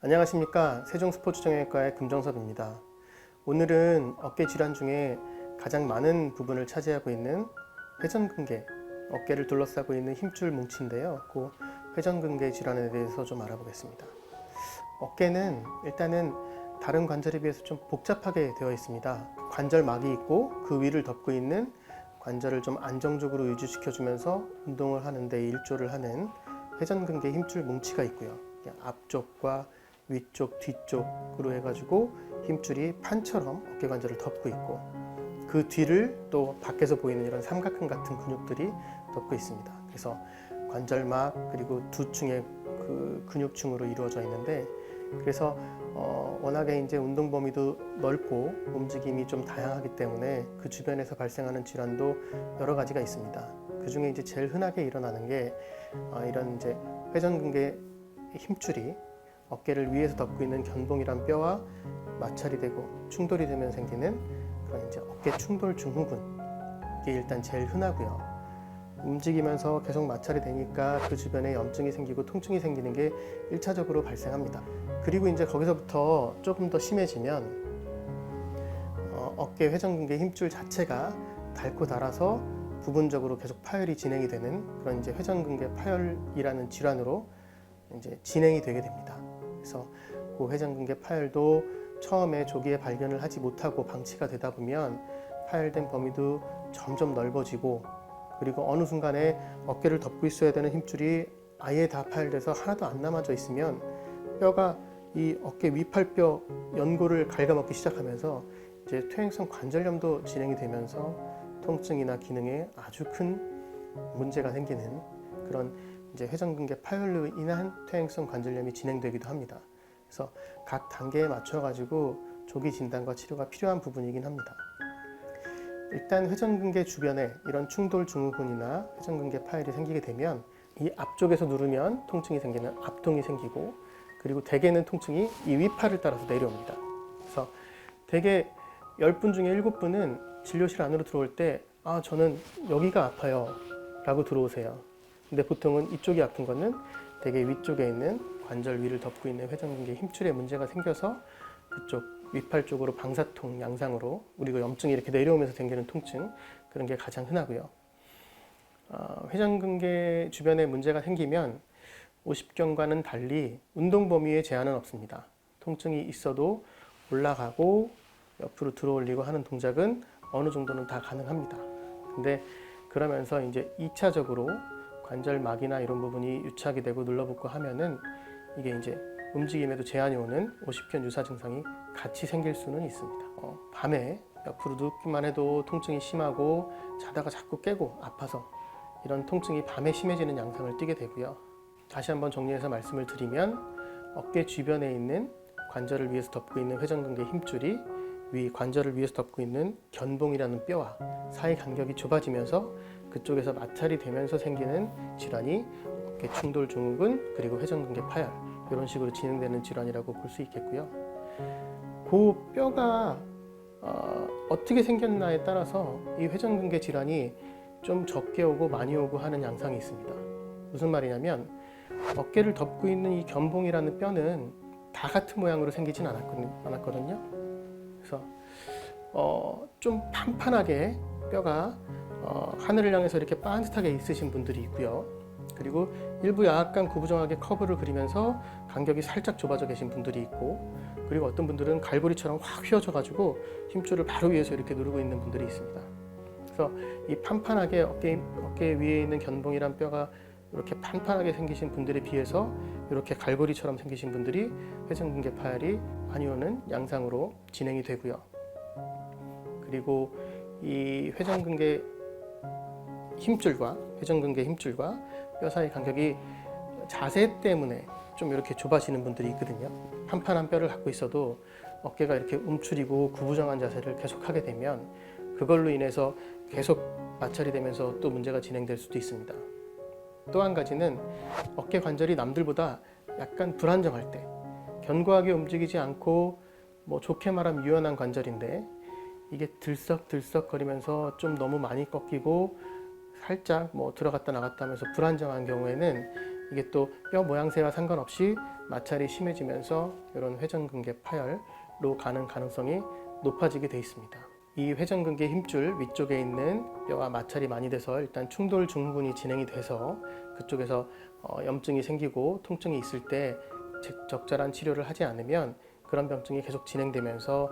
안녕하십니까. 세종스포츠정형외과의 금정섭입니다. 오늘은 어깨 질환 중에 가장 많은 부분을 차지하고 있는 회전근개, 어깨를 둘러싸고 있는 힘줄 뭉치인데요. 그 회전근개 질환에 대해서 좀 알아보겠습니다. 어깨는 일단은 다른 관절에 비해서 좀 복잡하게 되어 있습니다. 관절막이 있고 그 위를 덮고 있는 관절을 좀 안정적으로 유지시켜주면서 운동을 하는데 일조를 하는 회전근개 힘줄 뭉치가 있고요. 앞쪽과 위쪽, 뒤쪽으로 해가지고 힘줄이 판처럼 어깨 관절을 덮고 있고 그 뒤를 또 밖에서 보이는 이런 삼각형 같은 근육들이 덮고 있습니다. 그래서 관절막 그리고 두 층의 그 근육층으로 이루어져 있는데 그래서 워낙에 이제 운동 범위도 넓고 움직임이 좀 다양하기 때문에 그 주변에서 발생하는 질환도 여러 가지가 있습니다. 그 중에 이제 제일 흔하게 일어나는 게 이런 이제 회전근개 힘줄이 어깨를 위에서 덮고 있는 견봉이란 뼈와 마찰이 되고 충돌이 되면 생기는 그런 이제 어깨 충돌 증후군. 이게 일단 제일 흔하고요. 움직이면서 계속 마찰이 되니까 그 주변에 염증이 생기고 통증이 생기는 게 1차적으로 발생합니다. 그리고 이제 거기서부터 조금 더 심해지면 어깨 회전근개 힘줄 자체가 닳고 닳아서 부분적으로 계속 파열이 진행이 되는 그런 이제 회전근개 파열이라는 질환으로 이제 진행이 되게 됩니다. 그래서 그 회전근개 파열도 처음에 조기에 발견을 하지 못하고 방치가 되다 보면 파열된 범위도 점점 넓어지고 그리고 어느 순간에 어깨를 덮고 있어야 되는 힘줄이 아예 다 파열돼서 하나도 안 남아져 있으면 뼈가 이 어깨 위팔뼈 연골을 갉아먹기 시작하면서 이제 퇴행성 관절염도 진행이 되면서 통증이나 기능에 아주 큰 문제가 생기는 그런 이제 회전근개 파열로 인한 퇴행성 관절염이 진행되기도 합니다. 그래서 각 단계에 맞춰가지고 조기 진단과 치료가 필요한 부분이긴 합니다. 일단 회전근개 주변에 이런 충돌 증후군이나 회전근개 파열이 생기게 되면 이 앞쪽에서 누르면 통증이 생기는 앞통이 생기고 그리고 대개는 통증이 이 위팔을 따라서 내려옵니다. 그래서 대개 10분 중에 7분은 진료실 안으로 들어올 때 저는 여기가 아파요 라고 들어오세요. 근데 보통은 이쪽이 아픈 거는 대개 위쪽에 있는 관절 위를 덮고 있는 회전근개 힘줄에 문제가 생겨서 그쪽 위팔 쪽으로 방사통 양상으로 그리고 염증이 이렇게 내려오면서 생기는 통증 그런 게 가장 흔하고요. 회전근개 주변에 문제가 생기면 50견과는 달리 운동 범위에 제한은 없습니다. 통증이 있어도 올라가고 옆으로 들어올리고 하는 동작은 어느 정도는 다 가능합니다. 근데 그러면서 이제 2차적으로 관절막이나 이런 부분이 유착이 되고 눌러붙고 하면은 이게 이제 움직임에도 제한이 오는 50견 유사 증상이 같이 생길 수는 있습니다. 밤에 옆으로 눕기만 해도 통증이 심하고 자다가 자꾸 깨고 아파서 이런 통증이 밤에 심해지는 양상을 띠게 되고요. 다시 한번 정리해서 말씀을 드리면 어깨 주변에 있는 관절을 위에서 덮고 있는 회전근개 힘줄이 위 관절을 위에서 덮고 있는 견봉이라는 뼈와 사이 간격이 좁아지면서 그쪽에서 마찰이 되면서 생기는 질환이 어깨 충돌 증후군 그리고 회전근개 파열 이런 식으로 진행되는 질환이라고 볼 수 있겠고요. 그 뼈가 어떻게 생겼나에 따라서 이 회전근개 질환이 좀 적게 오고 많이 오고 하는 양상이 있습니다. 무슨 말이냐면 어깨를 덮고 있는 이 견봉이라는 뼈는 다 같은 모양으로 생기진 않았거든요. 그래서 좀 판판하게 뼈가 하늘을 향해서 이렇게 반듯하게 있으신 분들이 있고요. 그리고 일부 약간 구부정하게 커브를 그리면서 간격이 살짝 좁아져 계신 분들이 있고 그리고 어떤 분들은 갈고리처럼 확 휘어져 가지고 힘줄을 바로 위에서 이렇게 누르고 있는 분들이 있습니다. 그래서 이 판판하게 어깨 위에 있는 견봉이란 뼈가 이렇게 판판하게 생기신 분들에 비해서 이렇게 갈고리처럼 생기신 분들이 회전근개 파열이 많이 오는 양상으로 진행이 되고요. 그리고 이 회전근개 힘줄과 뼈 사이 간격이 자세 때문에 좀 이렇게 좁아지는 분들이 있거든요. 판판한 뼈를 갖고 있어도 어깨가 이렇게 움츠리고 구부정한 자세를 계속하게 되면 그걸로 인해서 계속 마찰이 되면서 또 문제가 진행될 수도 있습니다. 또 한 가지는 어깨 관절이 남들보다 약간 불안정할 때 견고하게 움직이지 않고 좋게 말하면 유연한 관절인데 이게 들썩들썩 거리면서 좀 너무 많이 꺾이고 살짝 들어갔다 나갔다 하면서 불안정한 경우에는 이게 또 뼈 모양새와 상관없이 마찰이 심해지면서 이런 회전근개 파열로 가는 가능성이 높아지게 돼 있습니다. 이 회전근개 힘줄 위쪽에 있는 뼈와 마찰이 많이 돼서 일단 충돌 증후군이 진행이 돼서 그쪽에서 염증이 생기고 통증이 있을 때 적절한 치료를 하지 않으면 그런 병증이 계속 진행되면서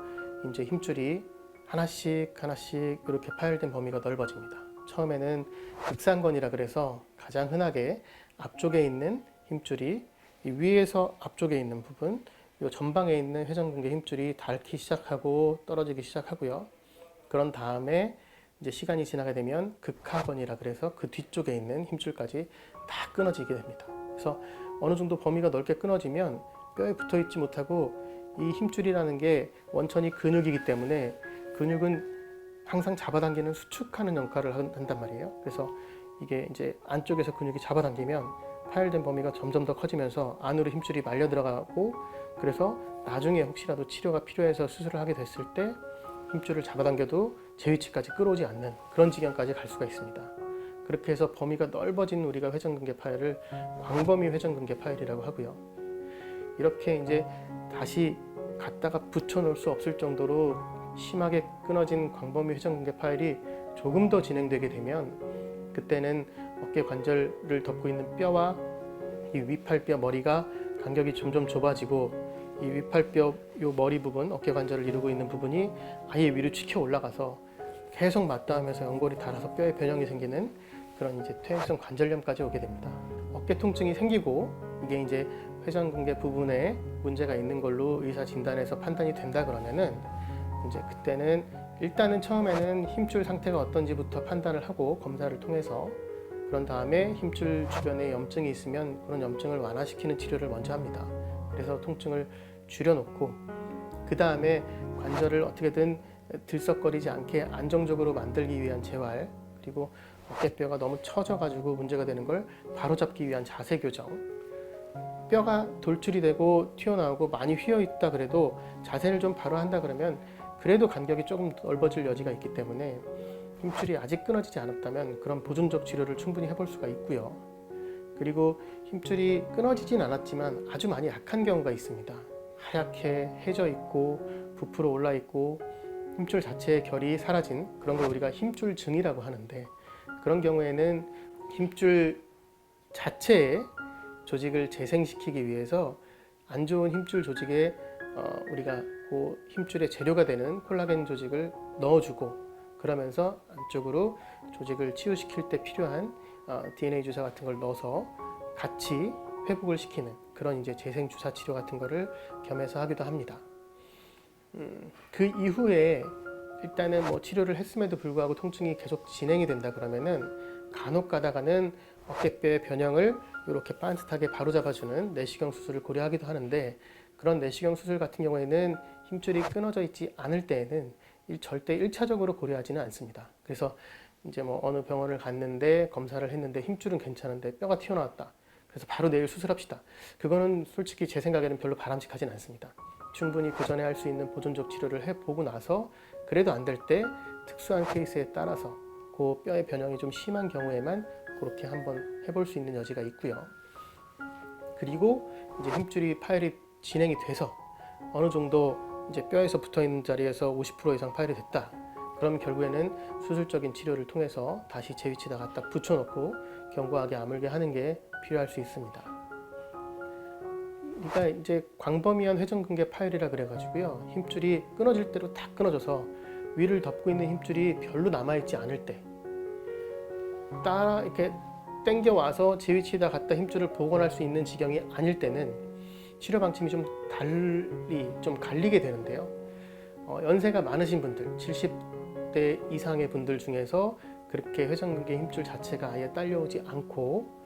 이제 힘줄이 하나씩 이렇게 파열된 범위가 넓어집니다. 처음에는 극상건이라 그래서 가장 흔하게 앞쪽에 있는 힘줄이 이 위에서 앞쪽에 있는 부분, 이 전방에 있는 회전근개 힘줄이 닳기 시작하고 떨어지기 시작하고요. 그런 다음에 이제 시간이 지나게 되면 극하건이라 그래서 그 뒤쪽에 있는 힘줄까지 다 끊어지게 됩니다. 그래서 어느 정도 범위가 넓게 끊어지면 뼈에 붙어 있지 못하고 이 힘줄이라는 게 원천이 근육이기 때문에 근육은 항상 잡아당기는 수축하는 역할을 한단 말이에요. 그래서 이게 이제 안쪽에서 근육이 잡아당기면 파열된 범위가 점점 더 커지면서 안으로 힘줄이 말려 들어가고 그래서 나중에 혹시라도 치료가 필요해서 수술을 하게 됐을 때 힘줄을 잡아당겨도 제 위치까지 끌어오지 않는 그런 지경까지 갈 수가 있습니다. 그렇게 해서 범위가 넓어진 우리가 회전근개 파열을 광범위 회전근개 파열이라고 하고요. 이렇게 이제 다시 갖다가 붙여놓을 수 없을 정도로 심하게 끊어진 광범위 회전근개 파열이 조금 더 진행되게 되면 그때는 어깨 관절을 덮고 있는 뼈와 이 위팔뼈 머리가 간격이 점점 좁아지고 이 위팔뼈 요 머리 부분, 어깨 관절을 이루고 있는 부분이 아예 위로 치켜 올라가서 계속 맞닿으면서 연골이 닳아서 뼈에 변형이 생기는 그런 이제 퇴행성 관절염까지 오게 됩니다. 어깨 통증이 생기고 이게 이제 회전근개 부분에 문제가 있는 걸로 의사 진단에서 판단이 된다 그러면은 이제 그때는 일단은 처음에는 힘줄 상태가 어떤지부터 판단을 하고 검사를 통해서 그런 다음에 힘줄 주변에 염증이 있으면 그런 염증을 완화시키는 치료를 먼저 합니다. 그래서 통증을 줄여놓고 그 다음에 관절을 어떻게든 들썩거리지 않게 안정적으로 만들기 위한 재활 그리고 어깨뼈가 너무 처져가지고 문제가 되는 걸 바로잡기 위한 자세 교정 뼈가 돌출이 되고 튀어나오고 많이 휘어있다 그래도 자세를 좀 바로 한다 그러면 그래도 간격이 조금 넓어질 여지가 있기 때문에 힘줄이 아직 끊어지지 않았다면 그런 보존적 치료를 충분히 해볼 수가 있고요. 그리고 힘줄이 끊어지진 않았지만 아주 많이 약한 경우가 있습니다. 하얗게 해져 있고 부풀어 올라 있고 힘줄 자체의 결이 사라진 그런 걸 우리가 힘줄증이라고 하는데 그런 경우에는 힘줄 자체의 조직을 재생시키기 위해서 안 좋은 힘줄 조직에 우리가 그 힘줄의 재료가 되는 콜라겐 조직을 넣어주고 그러면서 안쪽으로 조직을 치유시킬 때 필요한 DNA 주사 같은 걸 넣어서 같이 회복을 시키는 그런 이제 재생 주사 치료 같은 거를 겸해서 하기도 합니다. 그 이후에 일단은 뭐 치료를 했음에도 불구하고 통증이 계속 진행이 된다 그러면은 간혹 가다가는 어깨뼈의 변형을 이렇게 반듯하게 바로잡아주는 내시경 수술을 고려하기도 하는데 그런 내시경 수술 같은 경우에는 힘줄이 끊어져 있지 않을 때에는 절대 1차적으로 고려하지는 않습니다. 그래서 이제 뭐 어느 병원을 갔는데 검사를 했는데 힘줄은 괜찮은데 뼈가 튀어나왔다. 그래서 바로 내일 수술합시다. 그거는 솔직히 제 생각에는 별로 바람직하진 않습니다. 충분히 그 전에 할 수 있는 보존적 치료를 해보고 나서 그래도 안 될 때 특수한 케이스에 따라서 그 뼈의 변형이 좀 심한 경우에만 그렇게 한번 해볼 수 있는 여지가 있고요. 그리고 이제 힘줄이 파열이 진행이 돼서 어느 정도 이제 뼈에서 붙어 있는 자리에서 50% 이상 파열이 됐다. 그럼 결국에는 수술적인 치료를 통해서 다시 제 위치에다 갖다 붙여놓고 견고하게 아물게 하는 게 필요할 수 있습니다. 그러니까 이제 광범위한 회전근개 파열이라 그래가지고요. 힘줄이 끊어질 대로 다 끊어져서 위를 덮고 있는 힘줄이 별로 남아있지 않을 때 따라 이렇게 당겨 와서 제 위치에다 갖다 힘줄을 복원할 수 있는 지경이 아닐 때는 치료 방침이 좀 달리 좀 갈리게 되는데요. 연세가 많으신 분들, 70대 이상의 분들 중에서 그렇게 회전근개 힘줄 자체가 아예 딸려오지 않고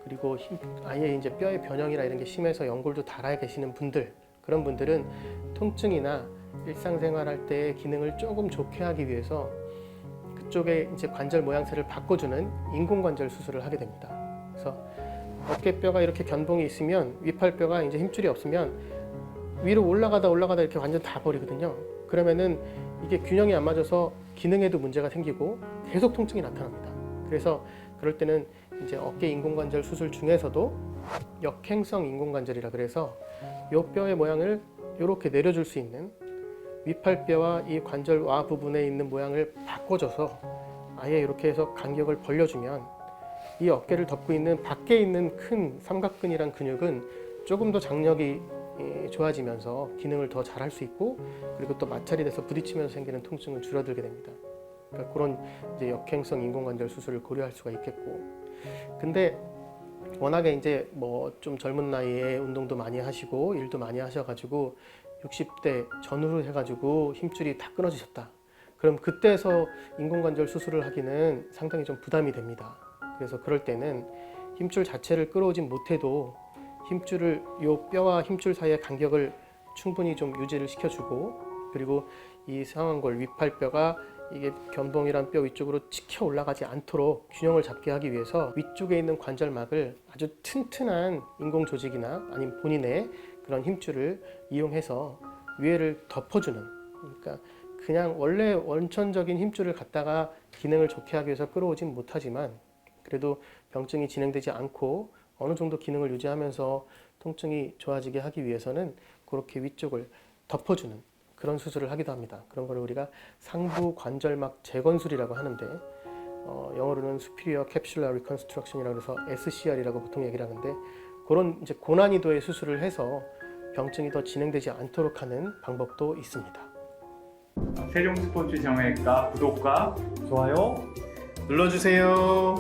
그리고 아예 이제 뼈의 변형이나 이런 게 심해서 연골도 닳아 계시는 분들 그런 분들은 통증이나 일상생활할 때의 기능을 조금 좋게 하기 위해서 그쪽에 이제 관절 모양새를 바꿔주는 인공관절 수술을 하게 됩니다. 그래서 어깨뼈가 이렇게 견봉이 있으면 위팔뼈가 이제 힘줄이 없으면 위로 올라가다 이렇게 완전 다 버리거든요. 그러면은 이게 균형이 안 맞아서 기능에도 문제가 생기고 계속 통증이 나타납니다. 그래서 그럴 때는 이제 어깨 인공관절 수술 중에서도 역행성 인공관절이라 그래서 이 뼈의 모양을 이렇게 내려줄 수 있는, 위팔뼈와 이 관절 와 부분에 있는 모양을 바꿔줘서 아예 이렇게 해서 간격을 벌려주면 이 어깨를 덮고 있는 밖에 있는 큰 삼각근이란 근육은 조금 더 장력이 좋아지면서 기능을 더 잘할 수 있고, 그리고 또 마찰이 돼서 부딪히면서 생기는 통증은 줄어들게 됩니다. 그러니까 그런 이제 역행성 인공관절 수술을 고려할 수가 있겠고, 근데 워낙에 이제 뭐 좀 젊은 나이에 운동도 많이 하시고 일도 많이 하셔가지고 60대 전후로 해가지고 힘줄이 다 끊어지셨다. 그럼 그때서 인공관절 수술을 하기는 상당히 좀 부담이 됩니다. 그래서 그럴 때는 힘줄 자체를 끌어오진 못해도 힘줄을, 요 뼈와 힘줄 사이의 간격을 충분히 좀 유지를 시켜주고, 그리고 이 상완골 위팔뼈가 이게 견봉이란 뼈 위쪽으로 치켜 올라가지 않도록 균형을 잡게 하기 위해서 위쪽에 있는 관절막을 아주 튼튼한 인공 조직이나 아니면 본인의 그런 힘줄을 이용해서 위에를 덮어주는, 그러니까 그냥 원래 원천적인 힘줄을 갖다가 기능을 좋게 하기 위해서 끌어오진 못하지만 그래도 병증이 진행되지 않고 어느 정도 기능을 유지하면서 통증이 좋아지게 하기 위해서는 그렇게 위쪽을 덮어주는 그런 수술을 하기도 합니다. 그런 걸 우리가 상부 관절막 재건술이라고 하는데, 영어로는 Superior Capsular Reconstruction이라고 해서 SCR이라고 보통 얘기를 하는데, 그런 이제 고난이도의 수술을 해서 병증이 더 진행되지 않도록 하는 방법도 있습니다. 세종스포츠 정형외과 구독과 좋아요 눌러주세요.